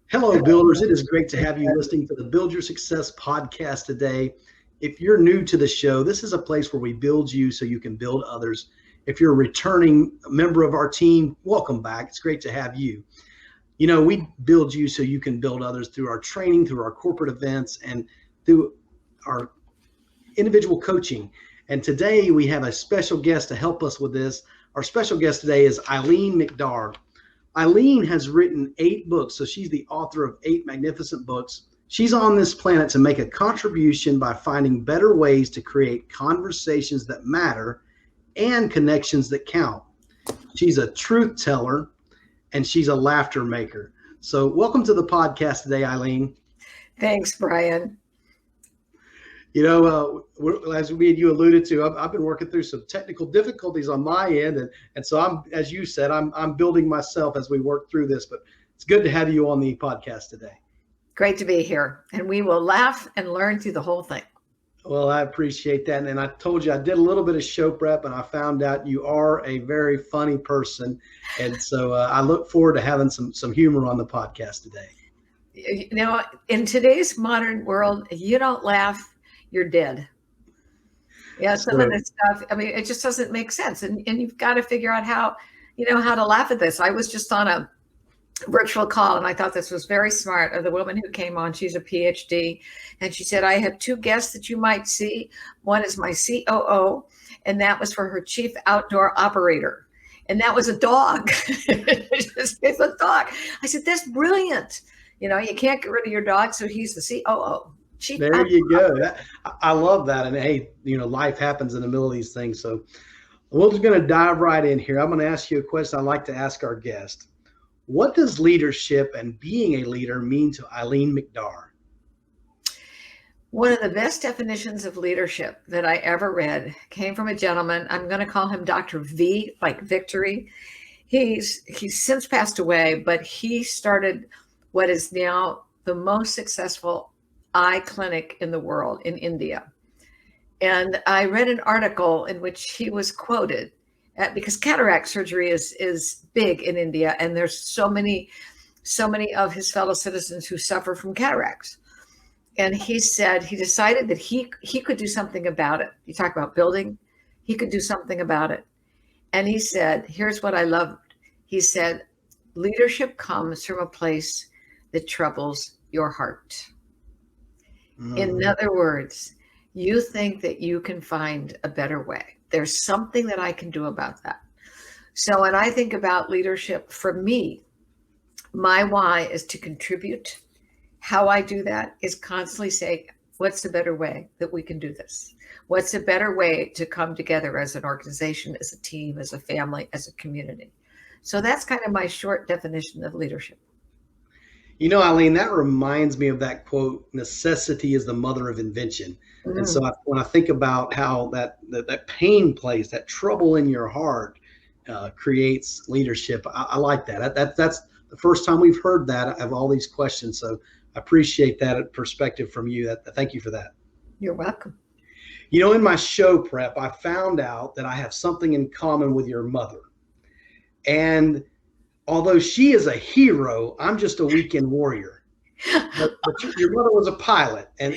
Hello, builders. It is great to have you listening to the Build Your Success podcast today. If you're new to the show, this is a place where we build you so you can build others. If you're a returning member of our team, welcome back. It's great to have you. You know, we build you so you can build others through our training, through our corporate events, and through our individual coaching. And today we have a special guest to help us with this. Our special guest today is Eileen McDargh. Eileen has written 8 books, so she's the author of 8 magnificent books. She's on this planet to make a contribution by finding better ways to create conversations that matter and connections that count. She's a truth teller and she's a laughter maker. So welcome to the podcast today, Eileen. Thanks, Brian. You know, as you alluded to, I've been working through some technical difficulties on my end. And so I'm, as you said, I'm building myself as we work through this, but it's good to have you on the podcast today. Great to be here. And we will laugh and learn through the whole thing. Well, I appreciate that. And I told you I did a little bit of show prep and I found out you are a very funny person. And so I look forward to having some humor on the podcast today. You know, in today's modern world, you don't laugh, you're dead. Yeah, some of this stuff, I mean, it just doesn't make sense. And you've got to figure out how to laugh at this. I was just on a virtual call and I thought this was very smart of the woman who came on. She's a PhD. And she said, I have 2 guests that you might see. One is my COO, and that was for her chief outdoor operator. And that was a dog. It's a dog. I said, that's brilliant. You know, you can't get rid of your dog, so he's the COO. There you go. I love that. And hey, you know, life happens in the middle of these things. So we're just going to dive right in here. I'm going to ask you a question I like to ask our guest. What does leadership and being a leader mean to Eileen McDargh? One of the best definitions of leadership that I ever read came from a gentleman. I'm going to call him Dr. V, like victory. He's since passed away, but he started what is now the most successful eye clinic in the world in India. And I read an article in which he was quoted because cataract surgery is big in India. And there's so many of his fellow citizens who suffer from cataracts. And he said, he decided that he could do something about it. You talk about building, he could do something about it. And he said, here's what I loved. He said, leadership comes from a place that troubles your heart. In other words, you think that you can find a better way. There's something that I can do about that. So when I think about leadership, for me, my why is to contribute. How I do that is constantly say, what's a better way that we can do this? What's a better way to come together as an organization, as a team, as a family, as a community? So that's kind of my short definition of leadership. You know, Eileen, that reminds me of that quote, necessity is the mother of invention. Mm-hmm. And so when I think about how that pain place, that trouble in your heart creates leadership, I like that. That's the first time we've heard that of all these questions. So I appreciate that perspective from you. Thank you for that. You're welcome. You know, in my show prep, I found out that I have something in common with your mother. And although she is a hero, I'm just a weekend warrior. But your mother was a pilot, and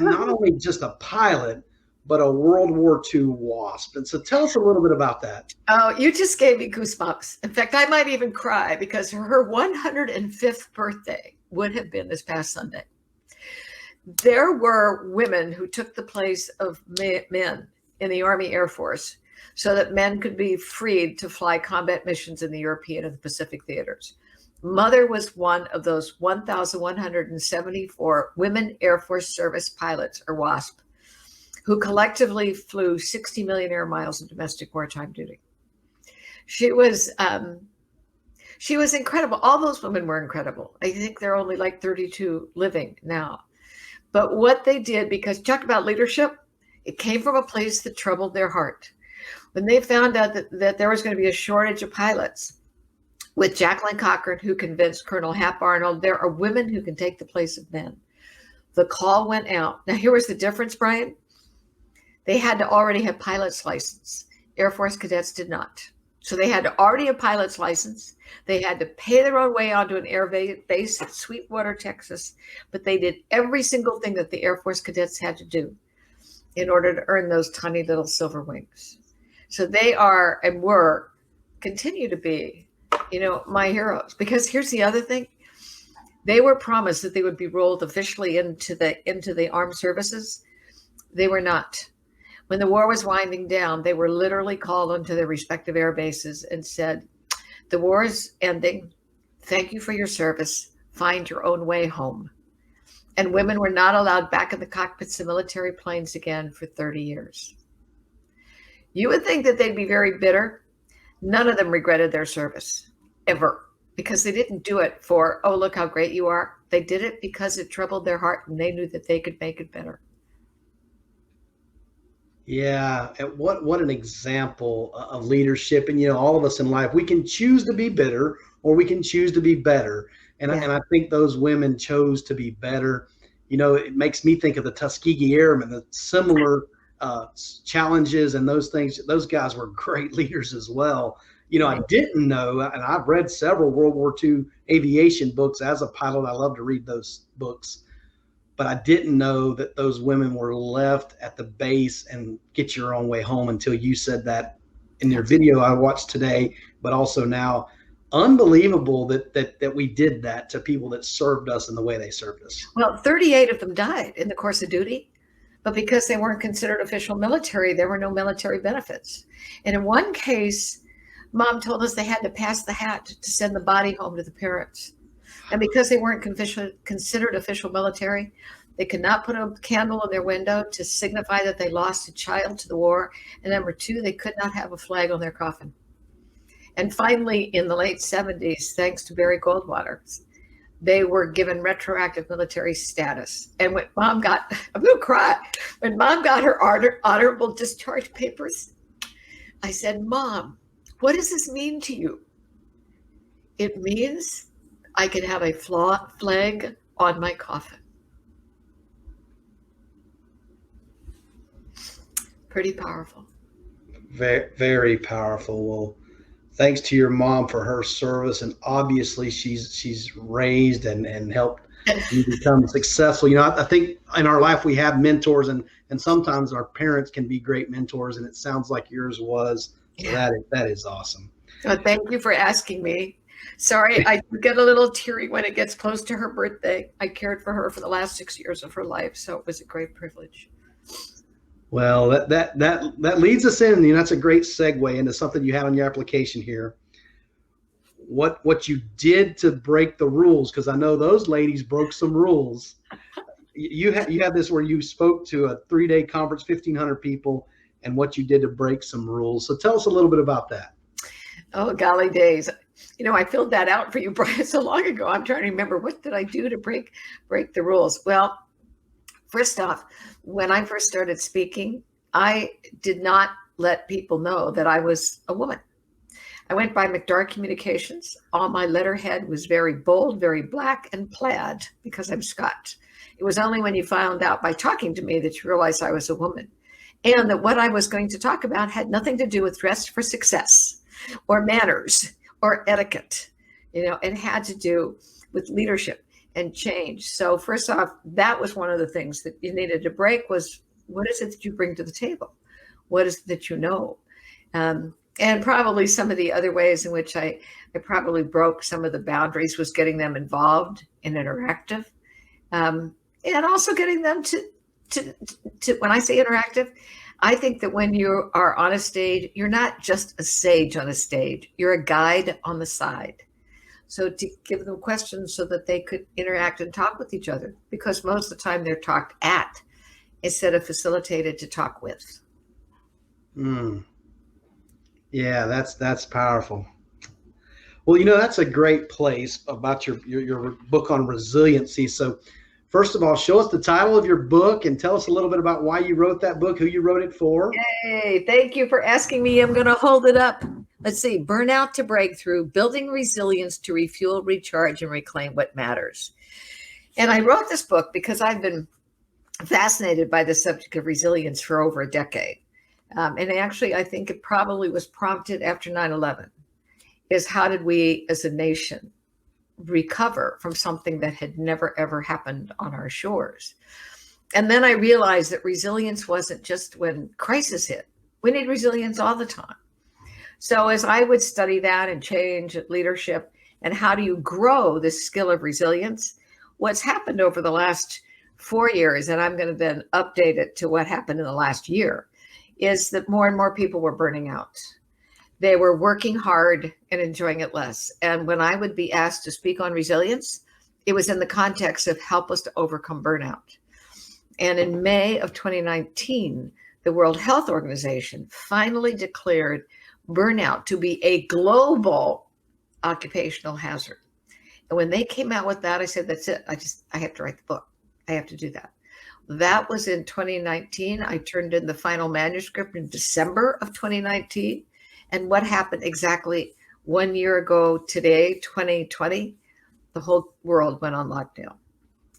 not only just a pilot, but a World War II WASP. And so tell us a little bit about that. Oh, you just gave me goosebumps. In fact, I might even cry because her 105th birthday would have been this past Sunday. There were women who took the place of men in the Army Air Force so that men could be freed to fly combat missions in the European and the Pacific theaters. Mother was one of those 1,174 women Air Force Service pilots, or WASP, who collectively flew 60 million air miles of domestic wartime duty. She was incredible. All those women were incredible. I think there are only like 32 living now. But what they did, because talk about leadership, it came from a place that troubled their heart. When they found out that there was going to be a shortage of pilots, with Jacqueline Cochran, who convinced Colonel Hap Arnold, there are women who can take the place of men. The call went out. Now, here was the difference, Brian. They had to already have pilot's license. Air Force cadets did not. So they had to already a pilot's license. They had to pay their own way onto an air base at Sweetwater, Texas. But they did every single thing that the Air Force cadets had to do in order to earn those tiny little silver wings. So they are and were, continue to be, my heroes. Because here's the other thing. They were promised that they would be rolled officially into the armed services. They were not. When the war was winding down, they were literally called onto their respective air bases and said, the war is ending. Thank you for your service. Find your own way home. And women were not allowed back in the cockpits of military planes again for 30 years. You would think that they'd be very bitter. None of them regretted their service, ever, because they didn't do it for, oh, look how great you are. They did it because it troubled their heart and they knew that they could make it better. Yeah, and what an example of leadership. And all of us in life, we can choose to be bitter or we can choose to be better. And I think those women chose to be better. It makes me think of the Tuskegee Airmen, the similar challenges and those things. Those guys were great leaders as well. I didn't know, and I've read several World War II aviation books as a pilot. I love to read those books. But I didn't know that those women were left at the base and get your own way home until you said that in your video I watched today, but also now. Unbelievable that we did that to people that served us in the way they served us. Well, 38 of them died in the course of duty, but because they weren't considered official military, there were no military benefits. And in one case, Mom told us they had to pass the hat to send the body home to the parents. And because they weren't considered official military, they could not put a candle in their window to signify that they lost a child to the war. And number two, they could not have a flag on their coffin. And finally, in the late 70s, thanks to Barry Goldwater, they were given retroactive military status. And when Mom got, I'm going to cry, when Mom got her honorable discharge papers, I said, Mom, what does this mean to you? It means I can have a flag on my coffin. Pretty powerful. Very, very powerful. Well, thanks to your mom for her service, and obviously she's raised and helped you become successful. I think in our life we have mentors, and sometimes our parents can be great mentors, and it sounds like yours was. So that is awesome. Well, thank you for asking me. Sorry, I get a little teary when it gets close to her birthday. I cared for her for the last 6 years of her life, so it was a great privilege. Well, that leads us in. That's a great segue into something you have on your application here. What you did to break the rules, because I know those ladies broke some rules. You had this where you spoke to a 3-day conference, 1,500 people, and what you did to break some rules. So tell us a little bit about that. Oh, golly days. I filled that out for you, Brian, so long ago. I'm trying to remember, what did I do to break the rules? Well, first off, when I first started speaking, I did not let people know that I was a woman. I went by McDargh Communications. On my letterhead was very bold, very black and plaid, because I'm Scotch. It was only when you found out by talking to me that you realized I was a woman, and that what I was going to talk about had nothing to do with dress for success or manners or etiquette. It had to do with leadership and change. So first off, that was one of the things that you needed to break was, what is it that you bring to the table? What is it that you know? And probably some of the other ways in which I probably broke some of the boundaries was getting them involved and interactive, and also getting them to when I say interactive, I think that when you are on a stage, you're not just a sage on a stage, you're a guide on the side. So to give them questions so that they could interact and talk with each other, because most of the time they're talked at instead of facilitated to talk with. Yeah, that's powerful. Well, that's a great place about your book on resiliency. So first of all, show us the title of your book and tell us a little bit about why you wrote that book, who you wrote it for. Yay, thank you for asking me. I'm going to hold it up. Let's see, Burnout to Breakthrough, Building Resilience to Refuel, Recharge, and Reclaim What Matters. And I wrote this book because I've been fascinated by the subject of resilience for over a decade. And actually, I think it probably was prompted after 9/11, is how did we as a nation recover from something that had never, ever happened on our shores? And then I realized that resilience wasn't just when crisis hit. We need resilience all the time. So as I would study that and change leadership and how do you grow this skill of resilience, what's happened over the last 4 years, and I'm going to then update it to what happened in the last year, is that more and more people were burning out. They were working hard and enjoying it less. And when I would be asked to speak on resilience, it was in the context of help us to overcome burnout. And in May of 2019, the World Health Organization finally declared burnout to be a global occupational hazard. And when they came out with that, I said, that's it. I have to write the book. I have to do that. That was in 2019. I turned in the final manuscript in December of 2019. And what happened exactly 1 year ago today, 2020, the whole world went on lockdown.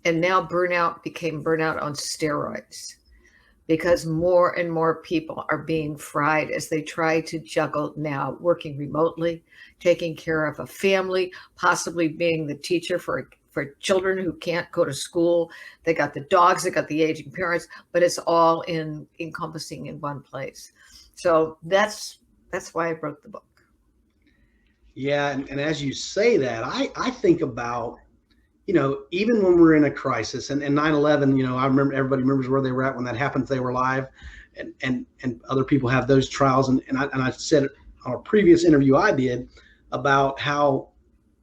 And now burnout became burnout on steroids, because more and more people are being fried as they try to juggle now working remotely, taking care of a family, possibly being the teacher for children who can't go to school. They got the dogs, they got the aging parents, but it's all encompassing in one place. So that's why I wrote the book. Yeah, and as you say that, I think about, even when we're in a crisis, and 9/11, I remember, everybody remembers where they were at when that happened. They were alive, and other people have those trials. And I said on a previous interview I did about how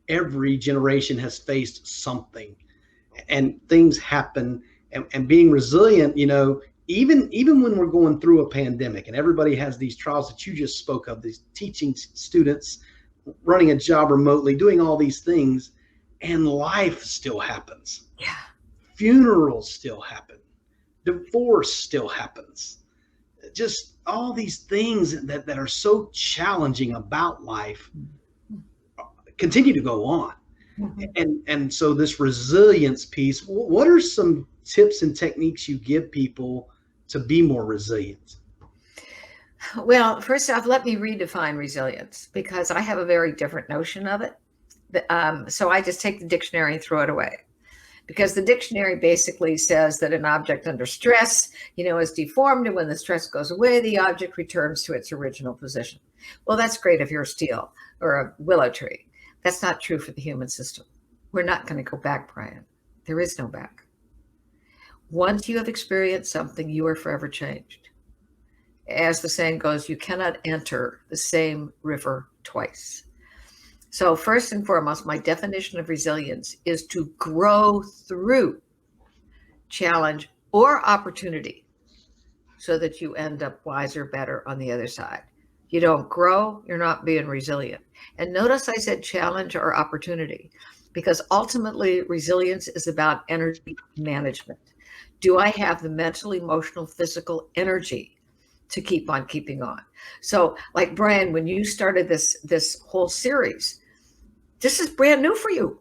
every generation has faced something, and things happen, and being resilient, even when we're going through a pandemic and everybody has these trials that you just spoke of, these teaching students, running a job remotely, doing all these things, and life still happens. Yeah. Funerals still happen. Divorce still happens. Just all these things that are so challenging about life continue to go on. Mm-hmm. And so this resilience piece, what are some tips and techniques you give people to be more resilient? Well, first off, let me redefine resilience, because I have a very different notion of it. So I just take the dictionary and throw it away, because the dictionary basically says that an object under stress, is deformed. And when the stress goes away, the object returns to its original position. Well, that's great if you're steel or a willow tree. That's not true for the human system. We're not going to go back, Brian. There is no back. Once you have experienced something, you are forever changed. As the saying goes, you cannot enter the same river twice. So first and foremost, my definition of resilience is to grow through challenge or opportunity so that you end up wiser, better on the other side. You don't grow, you're not being resilient. And notice I said challenge or opportunity, because ultimately resilience is about energy management. Do I have the mental, emotional, physical energy to keep on keeping on? So like Brian, when you started this whole series, this is brand new for you,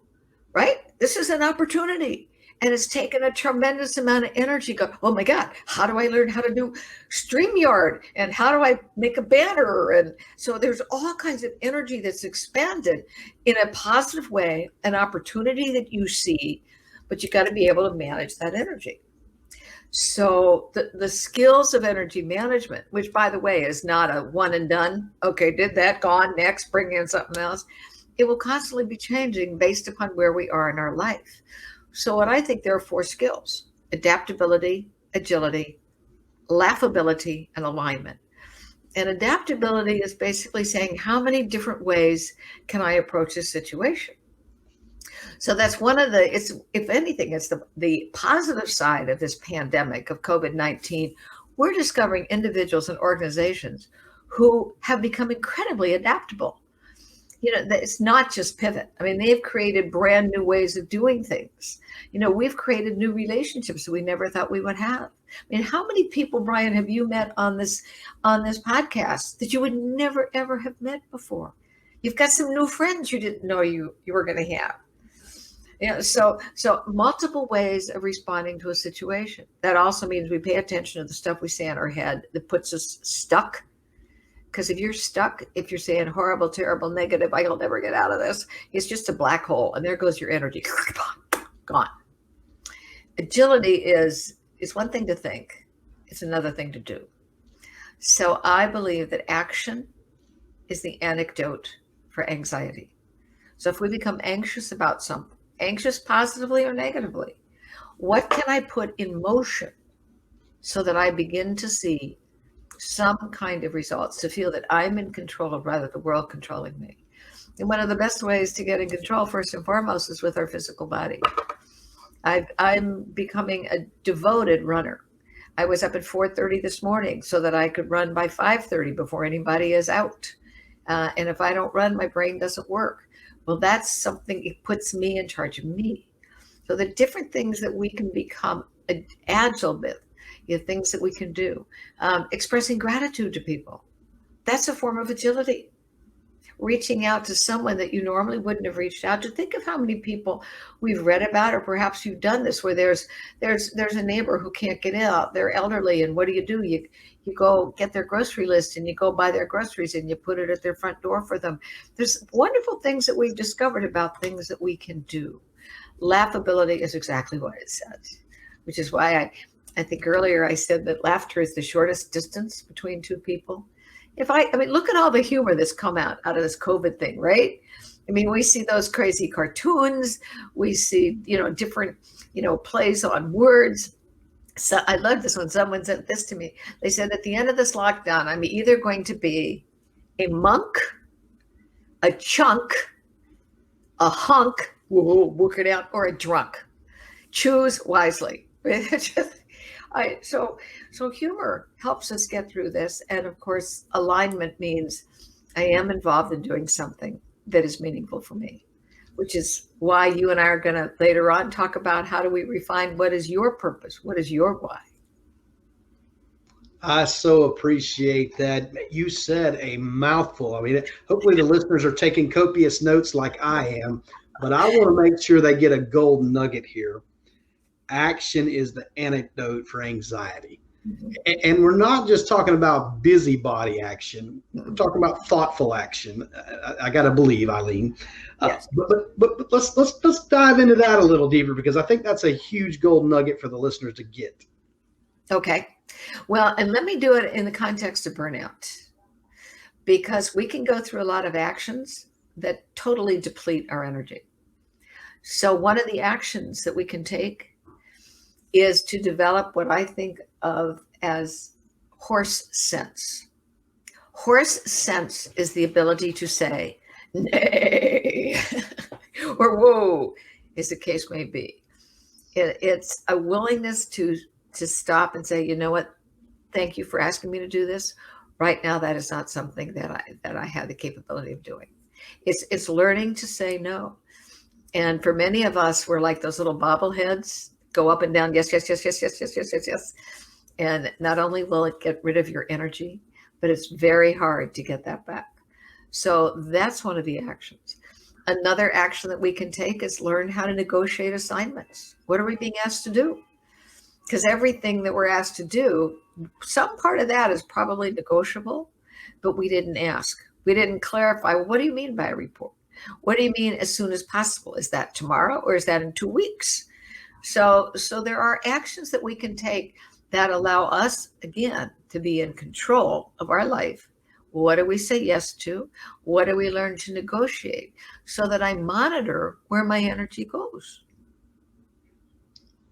right? This is an opportunity. And it's taken a tremendous amount of energy. Go, oh my God, how do I learn how to do StreamYard? And how do I make a banner? And so there's all kinds of energy that's expanded in a positive way, an opportunity that you see, but you got to be able to manage that energy. So the skills of energy management, which by the way is not a one and done, okay, did that, gone, next, bring in something else. It will constantly be changing based upon where we are in our life. So what I think there are 4 skills: adaptability, agility, laughability, and alignment. And adaptability is basically saying, how many different ways can I approach this situation? So that's one of it's, if anything, it's the positive side of this pandemic of COVID-19. We're discovering individuals and organizations who have become incredibly adaptable. It's not just pivot. I mean, they've created brand new ways of doing things. We've created new relationships that we never thought we would have. I mean, how many people, Brian, have you met on this podcast that you would never, ever have met before? You've got some new friends you didn't know you were going to have. So multiple ways of responding to a situation. That also means we pay attention to the stuff we say in our head that puts us stuck. Because if you're stuck, if you're saying horrible, terrible, negative, I'll never get out of this, it's just a black hole, and there goes your energy. Gone. Agility is one thing to think. It's another thing to do. So I believe that action is the antidote for anxiety. So if we become anxious about something, anxious positively or negatively, what can I put in motion so that I begin to see some kind of results, to feel that I'm in control rather than the world controlling me? And one of the best ways to get in control, first and foremost, is with our physical body. I'm becoming a devoted runner. I was up at 4:30 this morning so that I could run by 5:30 before anybody is out. And if I don't run, my brain doesn't work. Well, that's something, it puts me in charge of me. So the different things that we can become agile with, things that we can do. Expressing gratitude to people. That's a form of agility. Reaching out to someone that you normally wouldn't have reached out to. Think of how many people we've read about, or perhaps you've done this, where there's a neighbor who can't get out. They're elderly, and what do? You go get their grocery list, and you go buy their groceries, and you put it at their front door for them. There's wonderful things that we've discovered about things that we can do. Laughability is exactly what it says, which is why I think earlier I said that laughter is the shortest distance between two people. I mean, look at all the humor that's come out of this COVID thing, right? I mean, we see those crazy cartoons. We see, different, plays on words. So I love this one. Someone sent this to me. They said, at the end of this lockdown, I'm either going to be a monk, a chunk, a hunk, work it out, or a drunk. Choose wisely. So humor helps us get through this. And of course, alignment means I am involved in doing something that is meaningful for me, which is why you and I are going to later on talk about how do we refine what is your purpose? What is your why? I so appreciate that. You said a mouthful. I mean, hopefully the listeners are taking copious notes like I am, but I want to make sure they get a gold nugget here. Action is the antidote for anxiety. Mm-hmm. And we're not just talking about busybody action. We're talking about thoughtful action. I got to believe, Eileen. Yes. But let's dive into that a little deeper, because I think that's a huge gold nugget for the listeners to get. Okay. Well, and let me do it in the context of burnout, because we can go through a lot of actions that totally deplete our energy. So one of the actions that we can take is to develop what I think of as horse sense. Horse sense is the ability to say, nay, or whoa, as the case may be. It's a willingness to stop and say, you know what, thank you for asking me to do this. Right now, that is not something that I have the capability of doing. It's learning to say no. And for many of us, we're like those little bobbleheads, go up and down, yes, yes, yes, yes, yes, yes, yes, yes, yes. And not only will it get rid of your energy, but it's very hard to get that back. So that's one of the actions. Another action that we can take is learn how to negotiate assignments. What are we being asked to do? Because everything that we're asked to do, some part of that is probably negotiable, but we didn't ask. We didn't clarify, what do you mean by a report? What do you mean as soon as possible? Is that tomorrow or is that in 2 weeks? So there are actions that we can take that allow us, again, to be in control of our life. What do we say yes to? What do we learn to negotiate so that I monitor where my energy goes?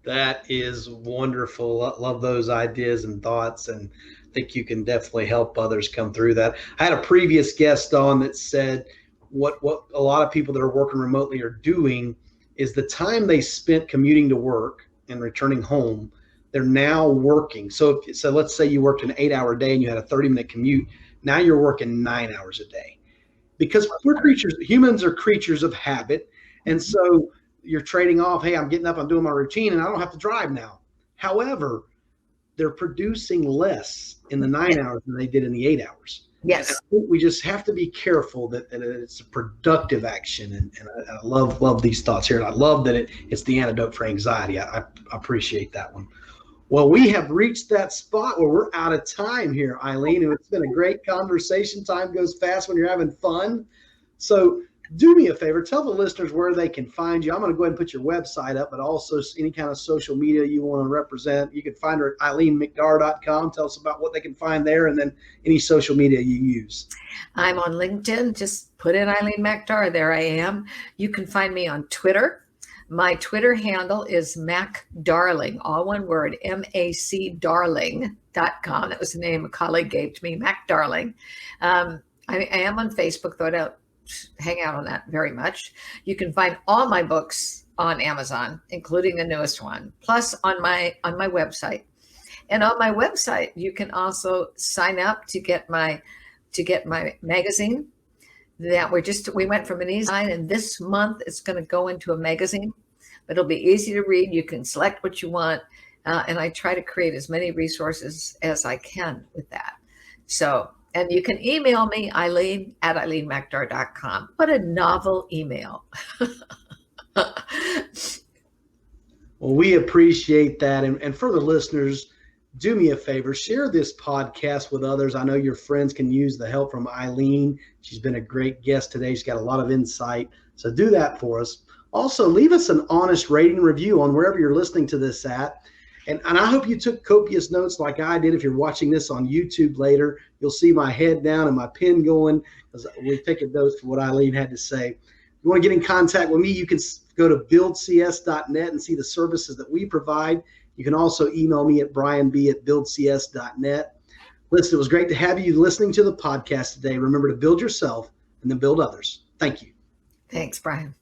That is wonderful. I love those ideas and thoughts, and I think you can definitely help others come through that. I had a previous guest on that said what a lot of people that are working remotely are doing is the time they spent commuting to work and returning home, they're now working. So let's say you worked an 8-hour day and you had a 30-minute commute. Now you're working 9 hours a day, because humans are creatures of habit. And so you're trading off, hey, I'm getting up, I'm doing my routine, and I don't have to drive now. However, they're producing less in the 9 hours than they did in the 8 hours. Yes. I think we just have to be careful that it's a productive action. And I love these thoughts here. And I love that it's the antidote for anxiety. I appreciate that one. Well, we have reached that spot where we're out of time here, Eileen, and it's been a great conversation. Time goes fast when you're having fun. So do me a favor, tell the listeners where they can find you. I'm going to go ahead and put your website up, but also any kind of social media you want to represent. You can find her at EileenMcDargh.com. Tell us about what they can find there, and then any social media you use. I'm on LinkedIn. Just put in Eileen McDargh. There I am. You can find me on Twitter. My Twitter handle is MacDarling, all one word, MacDarling.com. That was the name a colleague gave to me, MacDarling. I am on Facebook, though I don't hang out on that very much. You can find all my books on Amazon, including the newest one, plus on my website. And on my website, you can also sign up to get my magazine. That we went from an e-sign, and this month it's going to go into a magazine, but it'll be easy to read. You can select what you want, and I try to create as many resources as I can with that. So, and you can email me, Eileen at EileenMcDargh.com. What a novel email. Well, we appreciate that. And for the listeners, do me a favor, share this podcast with others. I know your friends can use the help from Eileen. She's been a great guest today. She's got a lot of insight. So do that for us. Also, leave us an honest rating review on wherever you're listening to this at. And I hope you took copious notes like I did. If you're watching this on YouTube later, you'll see my head down and my pen going, because we're taking notes for what Eileen had to say. If you want to get in contact with me, you can go to buildcs.net and see the services that we provide. You can also email me at brianb@buildcs.net. Listen, it was great to have you listening to the podcast today. Remember to build yourself and then build others. Thank you. Thanks, Brian.